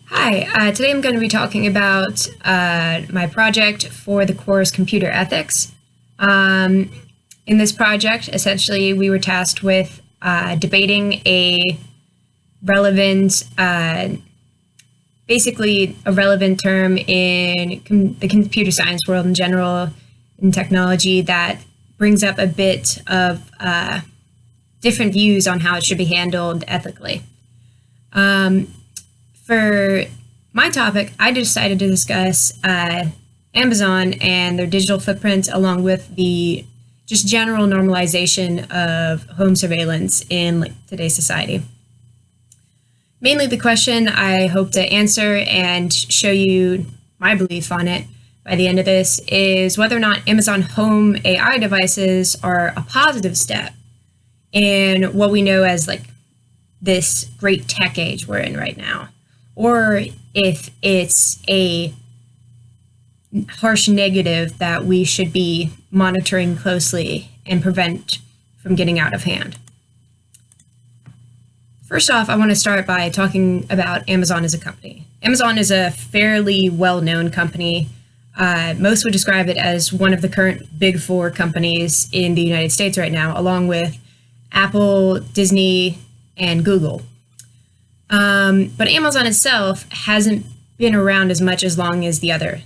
Hi, today I'm going to be talking about my project for the course Computer Ethics. In this project, essentially, we were tasked with debating a relevant, basically a relevant term in the computer science world in general, in technology, that brings up a bit of different views on how it should be handled ethically. For my topic, I decided to discuss Amazon and their digital footprint, along with the just general normalization of home surveillance in today's society. Mainly the question I hope to answer and show you my belief on it by the end of this is whether or not Amazon Home AI devices are a positive step in what we know as this great tech age we're in right now, or if it's a harsh negative that we should be monitoring closely and prevent from getting out of hand. First off, I want to start by talking about Amazon as a company. Amazon is a fairly well-known company. Most would describe it as one of the current big four companies in the United States right now, along with Apple, Disney, and Google. But Amazon itself hasn't been around as much as long as the other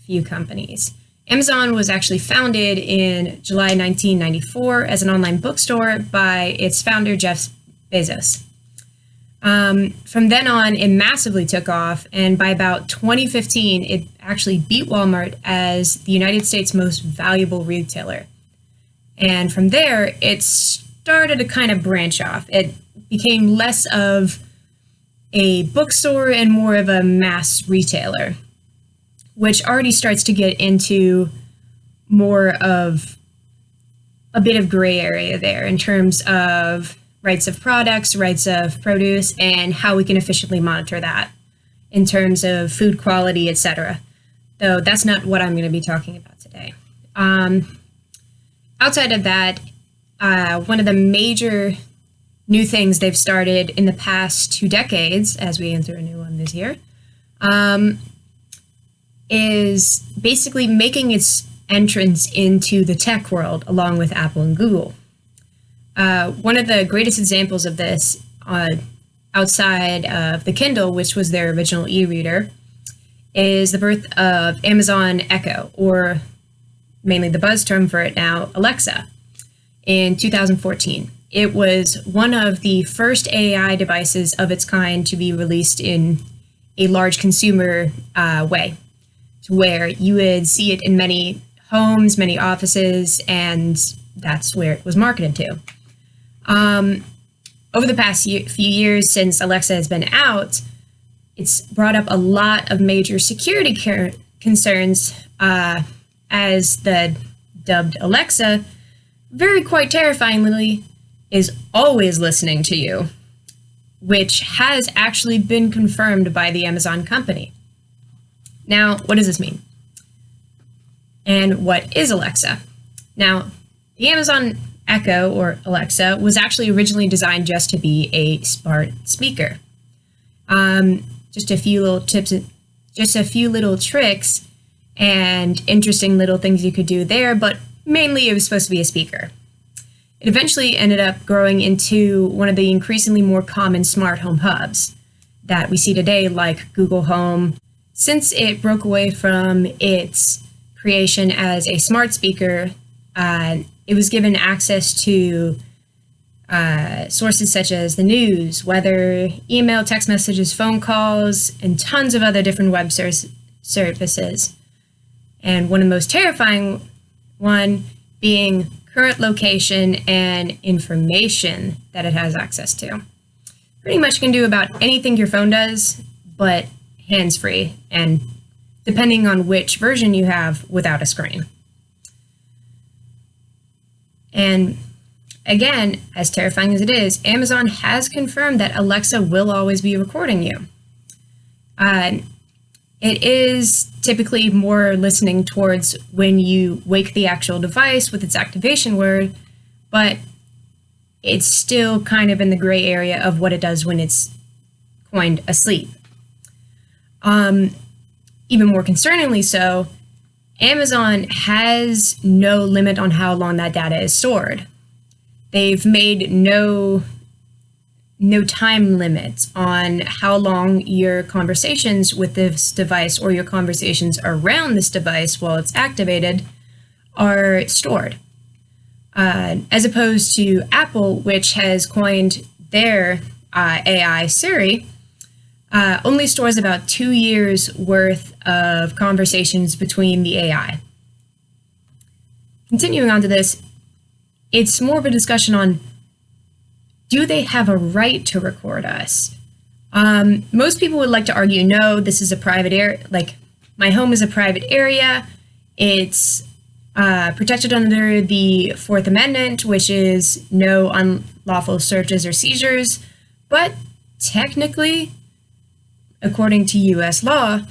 few companies. Amazon was actually founded in July 1994 as an online bookstore by its founder, Jeff Bezos. From then on, it massively took off, and by about 2015, it actually beat Walmart as the United States' most valuable retailer. And from there, it started to kind of branch off. It became less of a bookstore and more of a mass retailer, which already starts to get into more of a bit of gray area there in terms of rights of products, rights of produce, and how we can efficiently monitor that in terms of food quality, etc. Though that's not what I'm going to be talking about today. Outside of that, one of the major new things they've started in the past 2 decades, as we enter a new one this year, is basically making its entrance into the tech world along with Apple and Google. One of the greatest examples of this, outside of the Kindle, which was their original e-reader, is the birth of Amazon Echo, or mainly the buzz term for it now, Alexa, in 2014. It was one of the first AI devices of its kind to be released in a large consumer way, to where you would see it in many homes, many offices, and that's where it was marketed to. Over the past few years since Alexa has been out, it's brought up a lot of major security concerns, as the dubbed Alexa, very quite terrifyingly, is always listening to you, which has actually been confirmed by the Amazon company. Now, what does this mean? And what is Alexa? Now, the Amazon Echo, or Alexa, was actually originally designed just to be a smart speaker. Just a few little tips, just a few little tricks and interesting little things you could do there, but mainly it was supposed to be a speaker. It eventually ended up growing into one of the increasingly more common smart home hubs that we see today, like Google Home. Since it broke away from its creation as a smart speaker, it was given access to sources such as the news, weather, email, text messages, phone calls, and tons of other different web services. And one of the most terrifying one being current location and information that it has access to. Pretty much can do about anything your phone does, but hands-free, and depending on which version you have, without a screen. And again, as terrifying as it is, Amazon has confirmed that Alexa will always be recording you. It is typically more listening towards when you wake the actual device with its activation word, but it's still kind of in the gray area of what it does when it's coined asleep. Even more concerningly so, Amazon has no limit on how long that data is stored. They've made no time limits on how long your conversations with this device or your conversations around this device while it's activated are stored. As opposed to Apple, which has coined their AI Siri, only stores about 2 years worth of conversations between the AI. Continuing on to this, it's more of a discussion on, do they have a right to record us? Most people would like to argue, no, this is a private area. Like, my home is a private area. It's protected under the Fourth Amendment, which is no unlawful searches or seizures. But technically, according to U.S. law,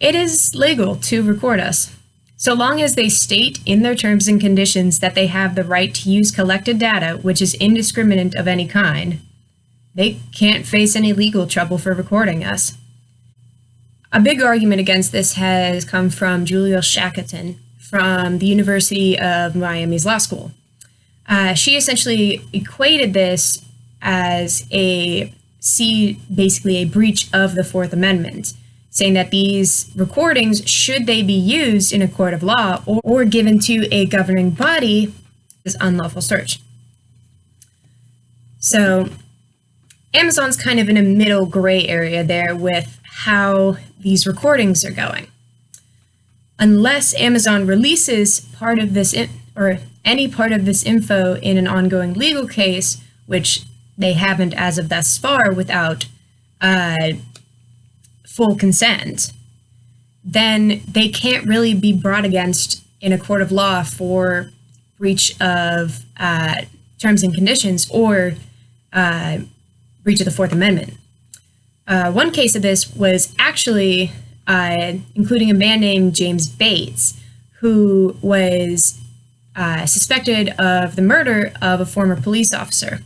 it is legal to record us. So long as they state in their terms and conditions that they have the right to use collected data, which is indiscriminate of any kind, they can't face any legal trouble for recording us. A big argument against this has come from Julia Shackleton from the University of Miami's Law School. She essentially equated this as basically a breach of the Fourth Amendment, saying that these recordings, should they be used in a court of law or given to a governing body, is unlawful search. So Amazon's kind of in a middle gray area there with how these recordings are going. Unless Amazon releases part of this or any part of this info in an ongoing legal case, which they haven't as of thus far without full consent, then they can't really be brought against in a court of law for breach of terms and conditions or breach of the Fourth Amendment. One case of this was actually including a man named James Bates, who was suspected of the murder of a former police officer.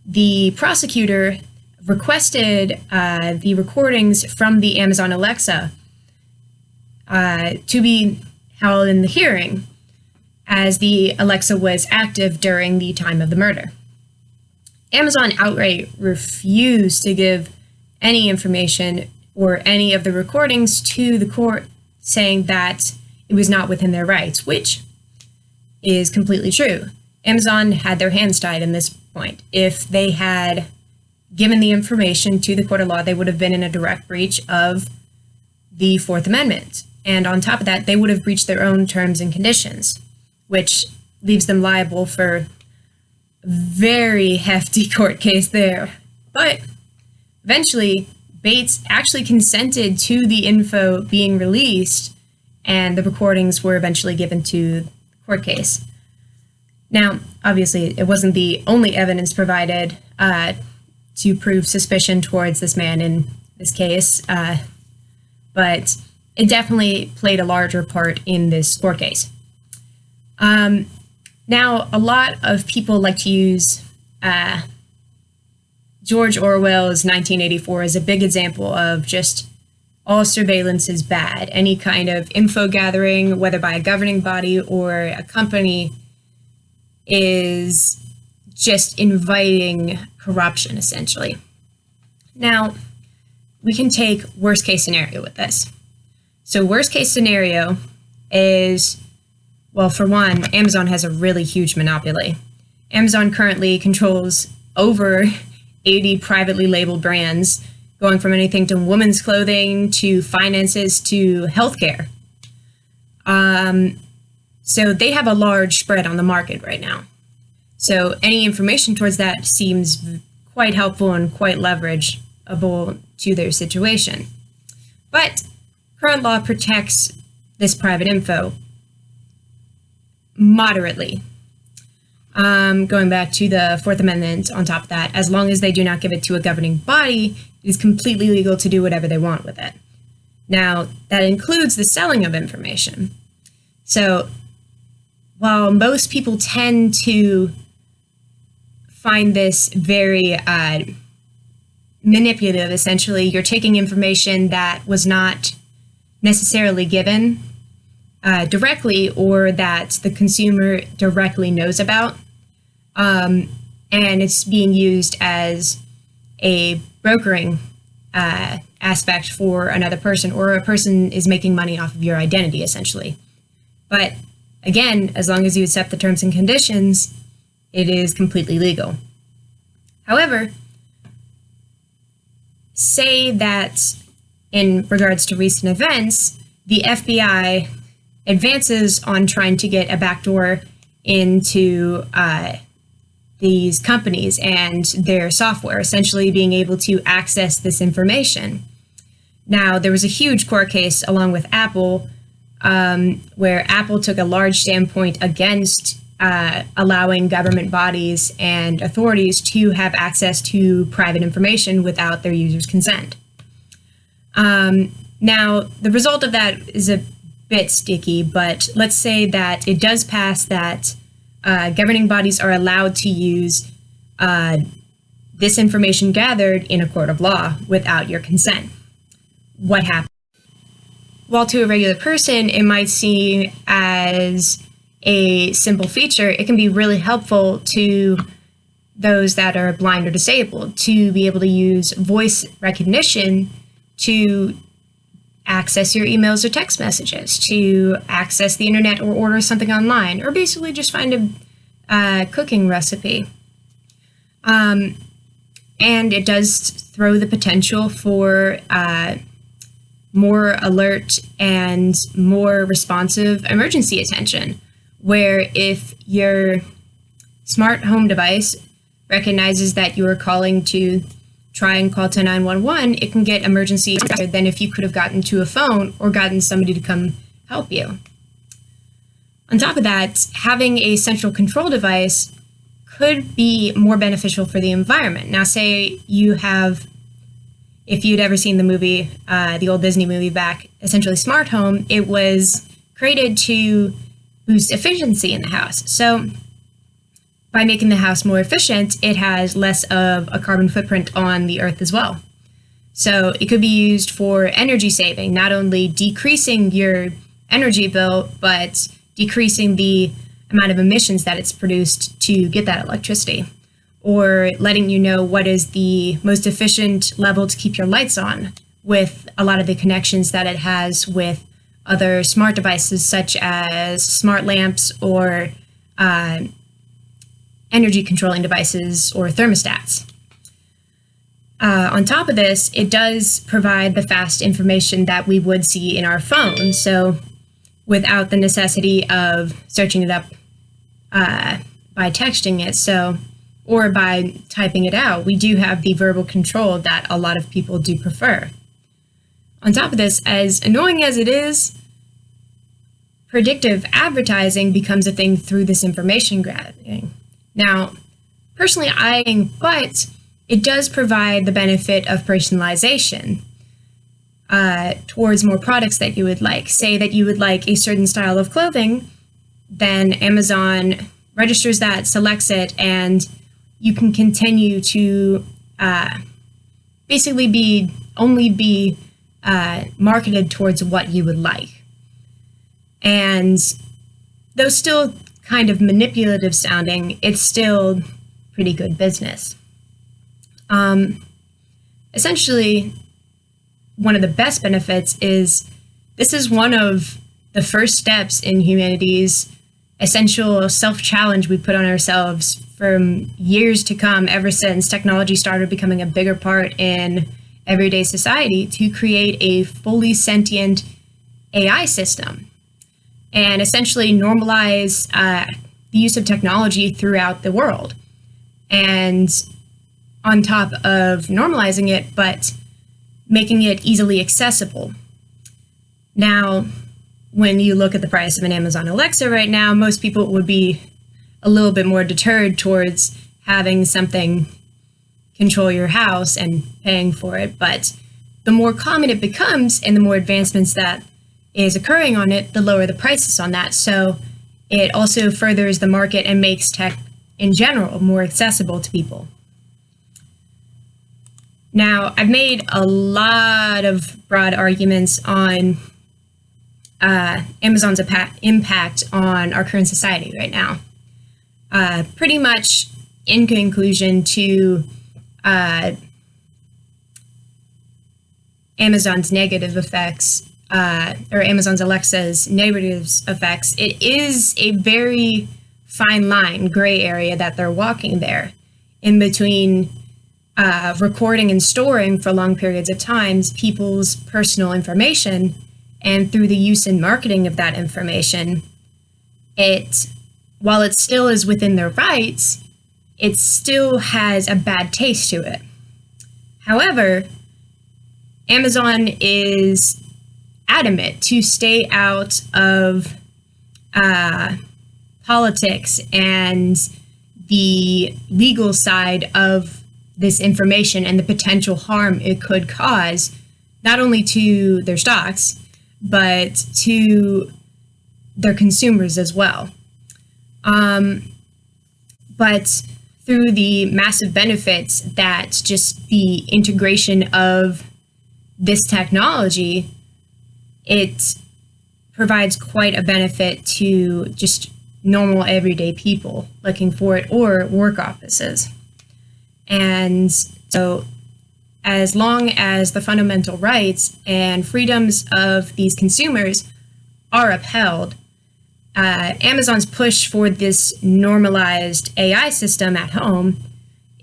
The prosecutor requested the recordings from the Amazon Alexa to be held in the hearing, as the Alexa was active during the time of the murder. Amazon outright refused to give any information or any of the recordings to the court, saying that it was not within their rights, which is completely true. Amazon had their hands tied in this point. If they had given the information to the court of law, they would have been in a direct breach of the Fourth Amendment. And on top of that, they would have breached their own terms and conditions, which leaves them liable for a very hefty court case there. But eventually, Bates actually consented to the info being released, and the recordings were eventually given to the court case. Now, obviously, it wasn't the only evidence provided to prove suspicion towards this man in this case, but it definitely played a larger part in this court case. Now, a lot of people like to use George Orwell's 1984 as a big example of just all surveillance is bad. Any kind of info gathering, whether by a governing body or a company, is just inviting corruption, essentially. Now, we can take worst case scenario with this. So worst case scenario is, well, for one, Amazon has a really huge monopoly. Amazon currently controls over 80 privately labeled brands, going from anything to women's clothing to finances to healthcare. So they have a large spread on the market right now. So any information towards that seems quite helpful and quite leverageable to their situation. But current law protects this private info moderately. Going back to the Fourth Amendment on top of that, as long as they do not give it to a governing body, it is completely legal to do whatever they want with it. Now, that includes the selling of information. So while most people tend to find this very manipulative, essentially. You're taking information that was not necessarily given directly or that the consumer directly knows about. And it's being used as a brokering aspect for another person, or a person is making money off of your identity, essentially. But again, as long as you accept the terms and conditions, it is completely legal. However, say that in regards to recent events, the FBI advances on trying to get a backdoor into these companies and their software, essentially being able to access this information. Now, there was a huge court case along with Apple, where Apple took a large standpoint against allowing government bodies and authorities to have access to private information without their users' consent. Now, the result of that is a bit sticky, but let's say that it does pass that governing bodies are allowed to use this information gathered in a court of law without your consent. What happens? While to a regular person, it might seem as a simple feature, it can be really helpful to those that are blind or disabled to be able to use voice recognition to access your emails or text messages, to access the internet or order something online, or basically just find a cooking recipe. And it does throw the potential for more alert and more responsive emergency attention, where if your smart home device recognizes that you are calling to try and call to 911, it can get emergency faster than if you could have gotten to a phone or gotten somebody to come help you. On top of that, having a central control device could be more beneficial for the environment. Now, say you have, if you'd ever seen the movie, the old Disney movie back, essentially Smart Home, it was created to boost efficiency in the house. So by making the house more efficient, it has less of a carbon footprint on the earth as well. So it could be used for energy saving, not only decreasing your energy bill, but decreasing the amount of emissions that it's produced to get that electricity, or letting you know what is the most efficient level to keep your lights on with a lot of the connections that it has with other smart devices such as smart lamps or energy controlling devices or thermostats. On top of this, it does provide the fast information that we would see in our phone. So without the necessity of searching it up by texting it, or by typing it out, we do have the verbal control that a lot of people do prefer. On top of this, as annoying as it is, predictive advertising becomes a thing through this information gathering. Now, personally, but it does provide the benefit of personalization towards more products that you would like. Say that you would like a certain style of clothing, then Amazon registers that, selects it, and you can continue to basically only be marketed towards what you would like. And though still kind of manipulative sounding, it's still pretty good business. Essentially, one of the best benefits is this is one of the first steps in humanity's essential self-challenge we put on ourselves from years to come, ever since technology started becoming a bigger part in everyday society, to create a fully sentient AI system and essentially normalize the use of technology throughout the world. And on top of normalizing it, but making it easily accessible. Now, when you look at the price of an Amazon Alexa right now, most people would be a little bit more deterred towards having something control your house and paying for it. But the more common it becomes and the more advancements that is occurring on it, the lower the prices on that. So it also furthers the market and makes tech in general more accessible to people. Now, I've made a lot of broad arguments on Amazon's impact on our current society right now. Pretty much in conclusion to Amazon's negative effects, or Amazon's Alexa's negative effects, it is a very fine line, gray area that they're walking there in between recording and storing for long periods of times people's personal information, and through the use and marketing of that information, while it still is within their rights, it still has a bad taste to it. However, Amazon is adamant to stay out of politics and the legal side of this information and the potential harm it could cause, not only to their stocks, but to their consumers as well. But through the massive benefits that just the integration of this technology, it provides quite a benefit to just normal everyday people looking for it, or work offices. And so as long as the fundamental rights and freedoms of these consumers are upheld, Amazon's push for this normalized AI system at home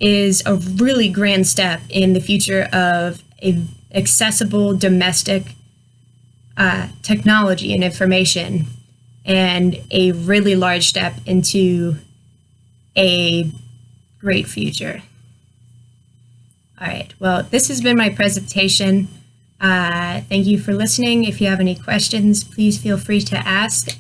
is a really grand step in the future of accessible domestic technology and information, and a really large step into a great future. All right, well, this has been my presentation. Thank you for listening. If you have any questions, please feel free to ask.